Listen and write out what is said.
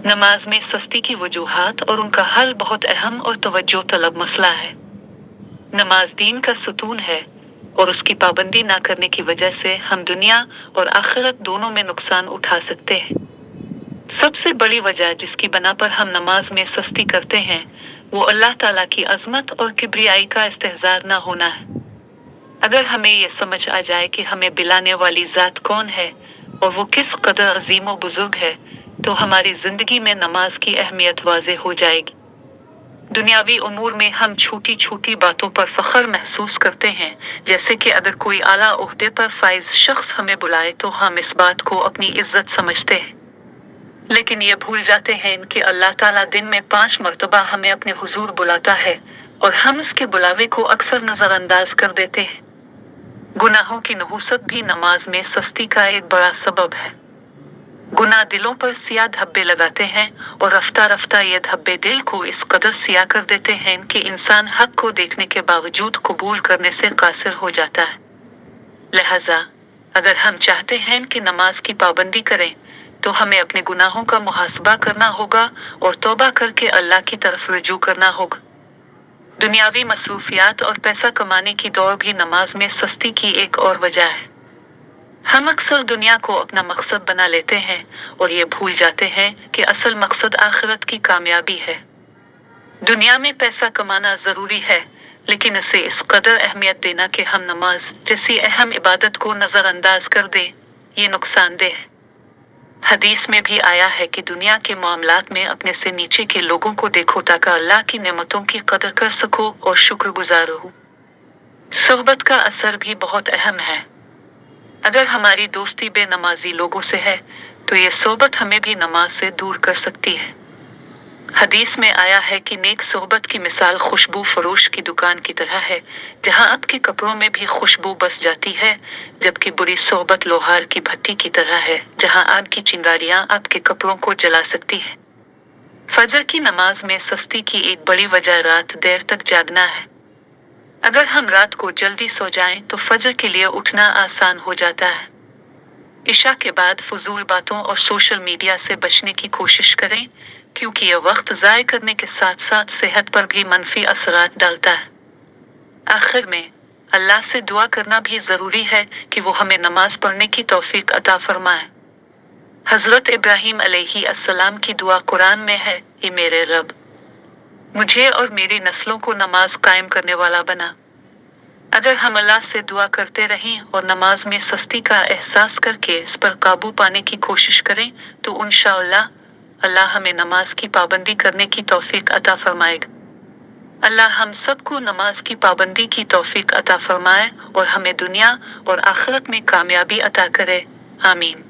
नमाज में सस्ती की वजूहात और उनका हल बहुत अहम और तवज्जो तलब मसला है। नमाज दीन का सुतून है और उसकी पाबंदी ना करने की वजह से हम दुनिया और आखिरत दोनों में नुकसान उठा सकते हैं। सबसे बड़ी वजह जिसकी बना पर हम नमाज में सस्ती करते हैं वो अल्लाह ताला की अजमत और किब्रियाई का इस्तेहज़ार ना होना है। अगर हमें ये समझ आ जाए कि हमें बिलाने वाली ज़ात कौन है और वो किस कदर अजीम व बुजुर्ग है, तो हमारी जिंदगी में नमाज की अहमियत वाज़े हो जाएगी। दुनियावी उमूर में हम छोटी छोटी बातों पर फख्र महसूस करते हैं, जैसे कि अगर कोई आला ओहदे पर फाइज शख्स हमें बुलाए तो हम इस बात को अपनी इज्जत समझते हैं। लेकिन ये भूल जाते हैं कि अल्लाह ताला दिन में 5 मरतबा हमें अपने हुजूर बुलाता है और हम उसके बुलावे को अक्सर नजरअंदाज कर देते हैं। गुनाहों की नहूसत भी नमाज में सस्ती का एक बड़ा सबब है। गुनाह दिलों पर सियाह धब्बे लगाते हैं और रफ्ता रफ्ता ये धब्बे दिल को इस कदर सियाह कर देते हैं कि इंसान हक को देखने के बावजूद कबूल करने से कासिर हो जाता है। लिहाजा अगर हम चाहते हैं कि नमाज की पाबंदी करें तो हमें अपने गुनाहों का मुहासबा करना होगा और तौबा करके अल्लाह की तरफ रुजू करना होगा। दुनियावी मसरूफियात और पैसा कमाने की दौड़ भी नमाज में सस्ती की एक और वजह है। हम अक्सर दुनिया को अपना मकसद बना लेते हैं और ये भूल जाते हैं कि असल मकसद आखिरत की कामयाबी है। दुनिया में पैसा कमाना जरूरी है, लेकिन इसे इस कदर अहमियत देना कि हम नमाज जैसी अहम इबादत को नजरअंदाज कर दें, ये नुकसानदेह है। हदीस में भी आया है कि दुनिया के मामलात में अपने से नीचे के लोगों को देखो ताकि अल्लाह की नेमतों की कदर कर सको और शुक्रगुजार हो। सोहबत का असर भी बहुत अहम है। अगर हमारी दोस्ती बेनमाजी लोगों से है तो ये सोहबत हमें भी नमाज से दूर कर सकती है। हदीस में आया है कि नेक सोहबत की मिसाल खुशबू फरोश की दुकान की तरह है, जहां आपके कपड़ों में भी खुशबू बस जाती है, जबकि बुरी सोहबत लोहार की भट्टी की तरह है, जहां आग की चिंगारियां आपके कपड़ों को जला सकती है। फजर की नमाज में सस्ती की एक बड़ी वजह रात देर तक जागना है। अगर हम रात को जल्दी सो जाएं तो फजर के लिए उठना आसान हो जाता है। इशा के बाद फजूल बातों और सोशल मीडिया से बचने की कोशिश करें, क्योंकि यह वक्त ज़ाय करने के साथ साथ सेहत पर भी मनफी असरात डालता है। आखिर में अल्लाह से दुआ करना भी ज़रूरी है कि वो हमें नमाज पढ़ने की तौफीक अता फरमाए। हज़रत इब्राहीम अलैहिस्सलाम की दुआ कुरान में है, हे मेरे रब, मुझे और मेरी नस्लों को नमाज कायम करने वाला बना। अगर हम अल्लाह से दुआ करते रहें और नमाज में सस्ती का एहसास करके इस पर काबू पाने की कोशिश करें तो इंशाअल्लाह अल्लाह हमें नमाज की पाबंदी करने की तौफीक अता फरमाएगा। अल्लाह हम सबको नमाज की पाबंदी की तौफीक अता फरमाए और हमें दुनिया और आखिरत में कामयाबी अता करे। आमीन।